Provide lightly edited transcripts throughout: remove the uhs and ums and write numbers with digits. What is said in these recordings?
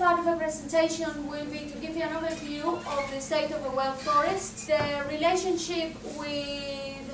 part of the presentation will be to give you an overview of the state of the world forest, the relationship with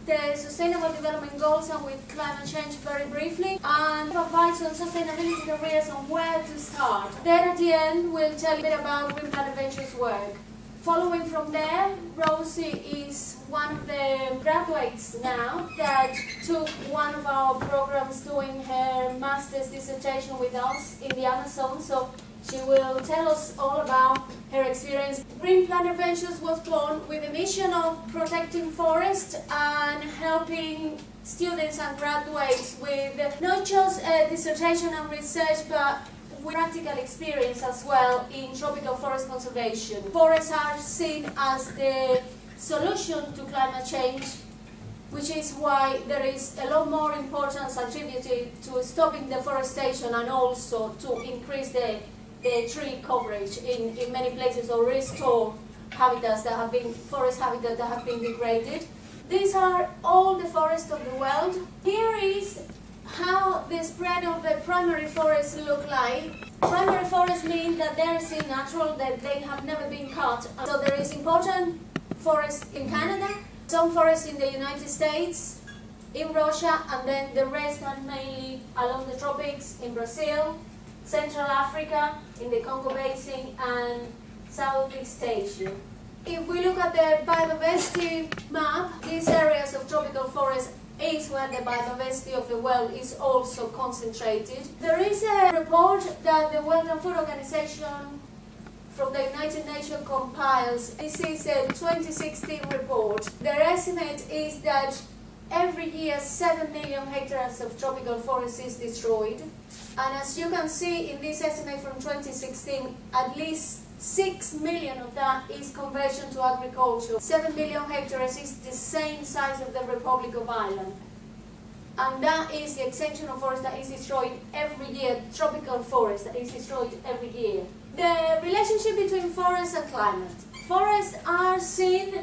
the Sustainable Development Goals and with climate change very briefly, and advice on sustainability careers on where to start. Then at the end we'll tell you a bit about Green Planet Ventures' work. Following from there, Rosie is one of the graduates now that took one of our programs doing her master's dissertation with us in the Amazon, so she will tell us all about her experience. Green Planet Ventures was born with a mission of protecting forests and helping students and graduates with not just dissertation and research, but with practical experience as well in tropical forest conservation. Forests are seen as the solution to climate change, which is why there is a lot more importance attributed to stopping deforestation and also to increase the tree coverage in many places, or restore habitats that have been, forest habitats that have been degraded. These are all the forests of the world. Here is how the spread of the primary forests look like. Primary forests mean that they are still natural, that they have never been cut. So there is important forests in Canada, some forests in the United States, in Russia, and then the rest are mainly along the tropics in Brazil, Central Africa, in the Congo Basin, and Southeast Asia. If we look at the biodiversity map, these areas of tropical forest is where the biodiversity of the world is also concentrated. There is a report that the World Food Organization from the United Nations compiles. This is a 2016 report. Their estimate is that every year 7 million hectares of tropical forest is destroyed. And as you can see in this estimate from 2016, at least 6 million of that is conversion to agriculture. 7 million hectares is the same size of the Republic of Ireland. And that is the extension of forest that is destroyed every year, tropical forest that is destroyed every year. The relationship between forest and climate. Forests are seen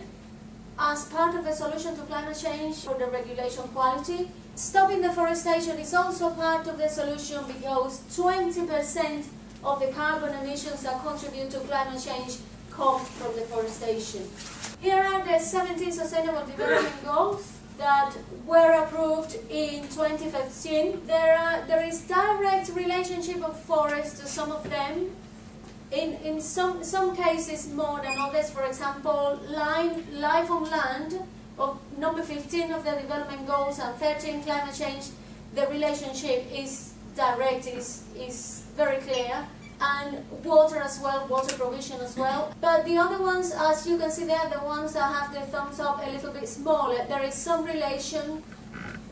as part of the solution to climate change for the regulation quality. Stopping deforestation is also part of the solution because 20% of the carbon emissions that contribute to climate change come from deforestation. Here are the 17 Sustainable Development Goals that were approved in 2015. There is direct relationship of forests to some of them. In some cases more than others. For example, life on land, of number 15 of the development goals, and 13 climate change, the relationship is direct, is very clear, and water as well, water provision as well. But the other ones, as you can see there, the ones that have the thumbs up a little bit smaller, there is some relation.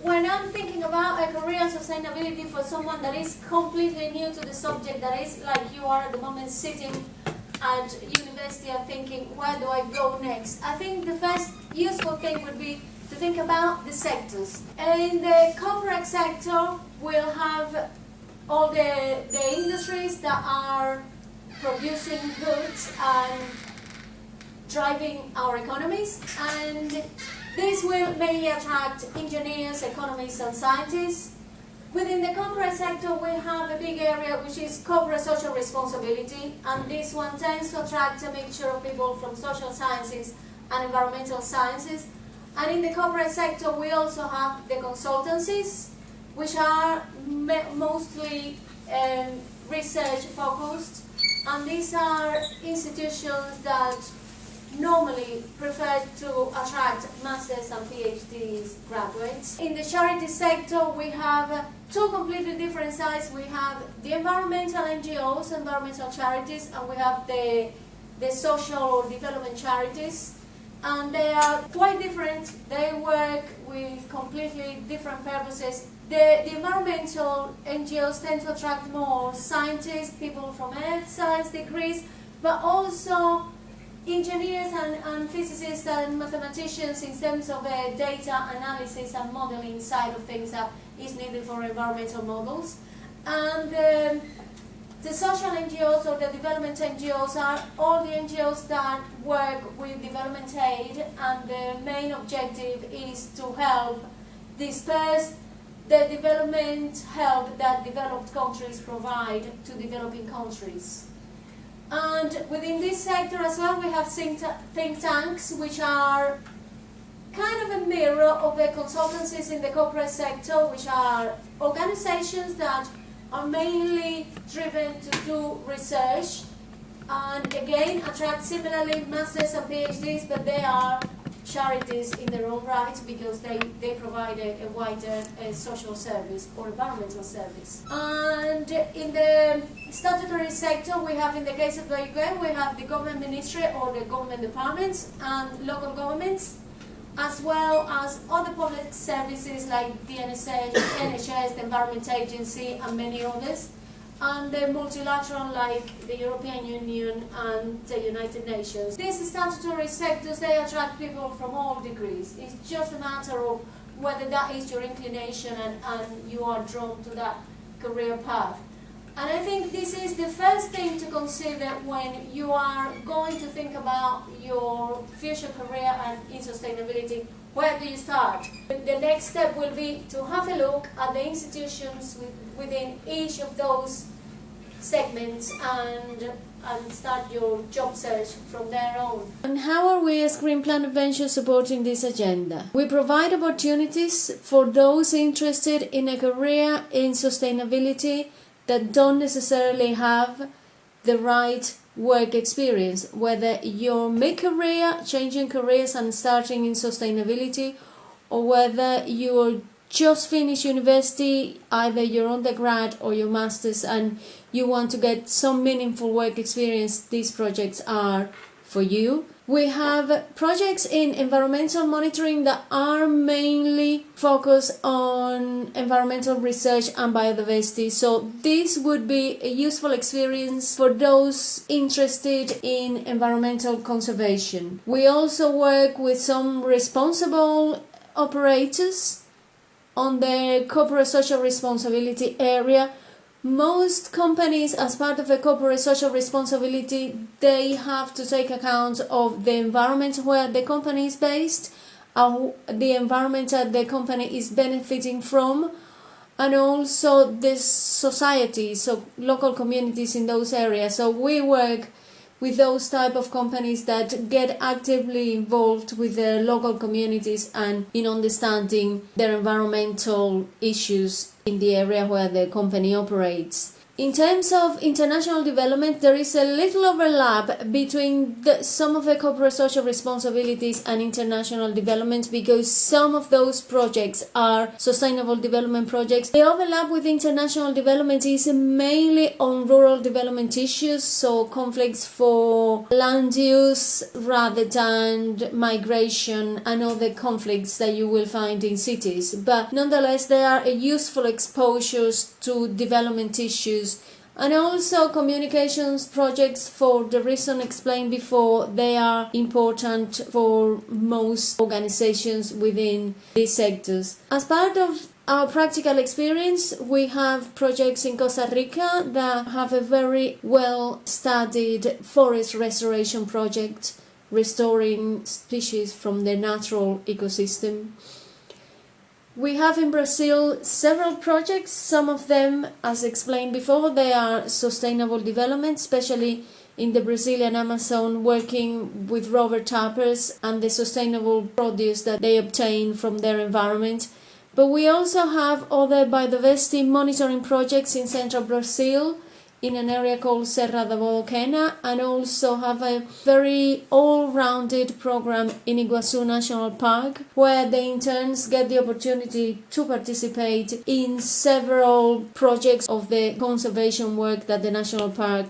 When I'm thinking about a career in sustainability for someone that is completely new to the subject, that is like you are at the moment sitting at university and thinking, where do I go next? I think the first useful thing would be to think about the sectors. In the corporate sector, we'll have all the industries that are producing goods and driving our economies, and this will mainly attract engineers, economists, and scientists. Within the corporate sector, we have a big area which is corporate social responsibility, and this one tends to attract a mixture of people from social sciences and environmental sciences. And in the corporate sector, we also have the consultancies, which are mostly research focused, and these are institutions that normally prefer to attract masters and PhDs graduates. In the charity sector, we have two completely different sides. We have the environmental NGOs, environmental charities, and we have the social or development charities. And they are quite different. They work with completely different purposes. The environmental NGOs tend to attract more scientists, people from earth science degrees, but also engineers and physicists and mathematicians in terms of data analysis and modeling side of things that is needed for environmental models. And the social NGOs or the development NGOs are all the NGOs that work with development aid, and the main objective is to help disperse the development help that developed countries provide to developing countries. And within this sector as well, we have think tanks, which are kind of a mirror of the consultancies in the corporate sector, which are organizations that are mainly driven to do research and again attract similarly masters and PhDs, but they are charities in their own right because they provide a wider social service or environmental service. And in the statutory sector, we have, in the case of the UK, we have the government ministry or the government departments and local governments, as well as other public services like the NHS, the Environment Agency, and many others, and the multilateral like the European Union and the United Nations. These statutory sectors, they attract people from all degrees. It's just a matter of whether that is your inclination and you are drawn to that career path. And I think this is the first thing to consider when you are going to think about your future career and in sustainability. Where do you start? The next step will be to have a look at the institutions within each of those segments and start your job search from there on. And how are we as Green Planet Ventures supporting this agenda? We provide opportunities for those interested in a career in sustainability that don't necessarily have the right work experience, whether you're mid-career, changing careers and starting in sustainability, or whether you're just finished university, either your undergrad or your master's, and you want to get some meaningful work experience. These projects are for you. We have projects in environmental monitoring that are mainly focused on environmental research and biodiversity. So this would be a useful experience for those interested in environmental conservation. We also work with some responsible operators on the corporate social responsibility area. Most companies, as part of a corporate social responsibility, they have to take account of the environment where the company is based, the environment that the company is benefiting from, and also the society, so local communities in those areas. So we work with those type of companies that get actively involved with their local communities and in understanding their environmental issues in the area where the company operates. In terms of international development, there is a little overlap between some of the corporate social responsibilities and international development, because some of those projects are sustainable development projects. The overlap with international development is mainly on rural development issues, so conflicts for land use rather than migration and other conflicts that you will find in cities. But nonetheless, there are useful exposures to development issues. And also communications projects, for the reason explained before, they are important for most organizations within these sectors. As part of our practical experience, we have projects in Costa Rica that have a very well studied forest restoration project, restoring species from the natural ecosystem. We have in Brazil several projects. Some of them, as explained before, they are sustainable development, especially in the Brazilian Amazon, working with rubber tappers and the sustainable produce that they obtain from their environment. But we also have other biodiversity monitoring projects in central Brazil, in an area called Serra da Boquena, and also have a very all-rounded program in Iguazu National Park, where the interns get the opportunity to participate in several projects of the conservation work that the national park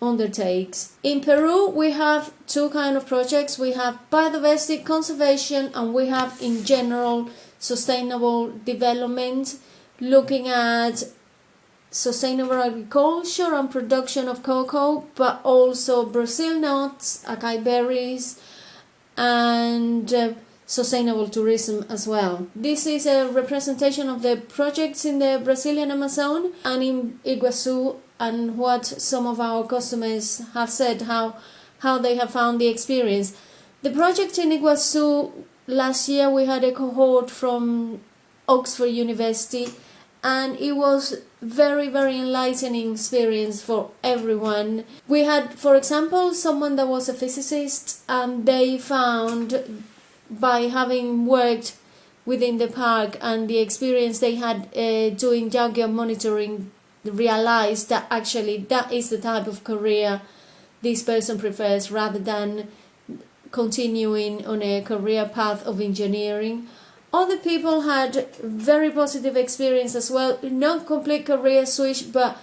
undertakes. In Peru, we have two kinds of projects. We have biodiversity conservation, and we have in general sustainable development, looking at sustainable agriculture and production of cocoa, but also Brazil nuts, acai berries, and sustainable tourism as well. This is a representation of the projects in the Brazilian Amazon and in Iguazu, and what some of our customers have said, how they have found the experience. The project in Iguazu, last year we had a cohort from Oxford University, and it was very, very enlightening experience for everyone. We had, for example, someone that was a physicist, and they found, by having worked within the park and the experience they had doing junkyard monitoring, realized that actually that is the type of career this person prefers, rather than continuing on a career path of engineering. Other people had very positive experience as well, not complete career switch, but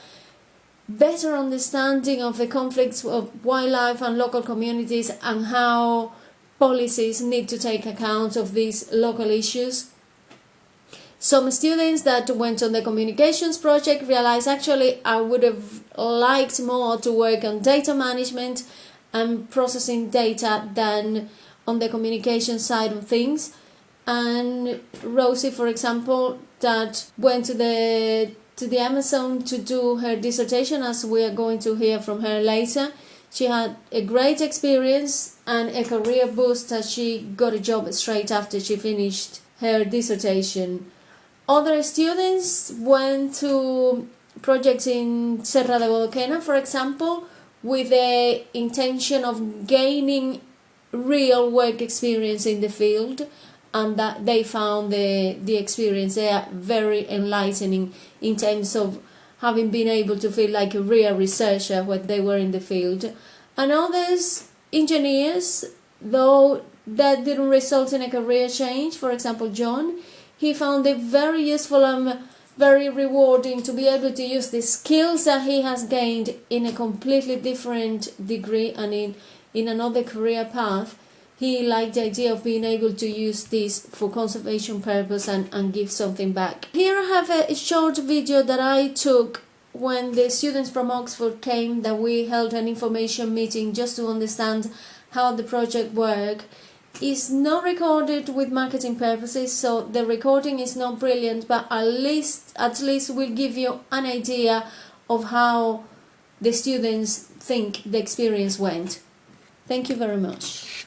better understanding of the conflicts of wildlife and local communities, and how policies need to take account of these local issues. Some students that went on the communications project realized, actually I would have liked more to work on data management and processing data than on the communication side of things. And Rosie, for example, that went to the Amazon to do her dissertation, as we are going to hear from her later. She had a great experience and a career boost, as she got a job straight after she finished her dissertation. Other students went to projects in Serra de Bodoquena, for example, with the intention of gaining real work experience in the field, and that they found the experience there very enlightening in terms of having been able to feel like a real researcher when they were in the field. And others, engineers, though that didn't result in a career change. For example, John, he found it very useful and very rewarding to be able to use the skills that he has gained in a completely different degree and in another career path. He liked the idea of being able to use this for conservation purpose and give something back. Here I have a short video that I took when the students from Oxford came, that we held an information meeting just to understand how the project worked. It's not recorded with marketing purposes, so the recording is not brilliant, but at least will give you an idea of how the students think the experience went. Thank you very much.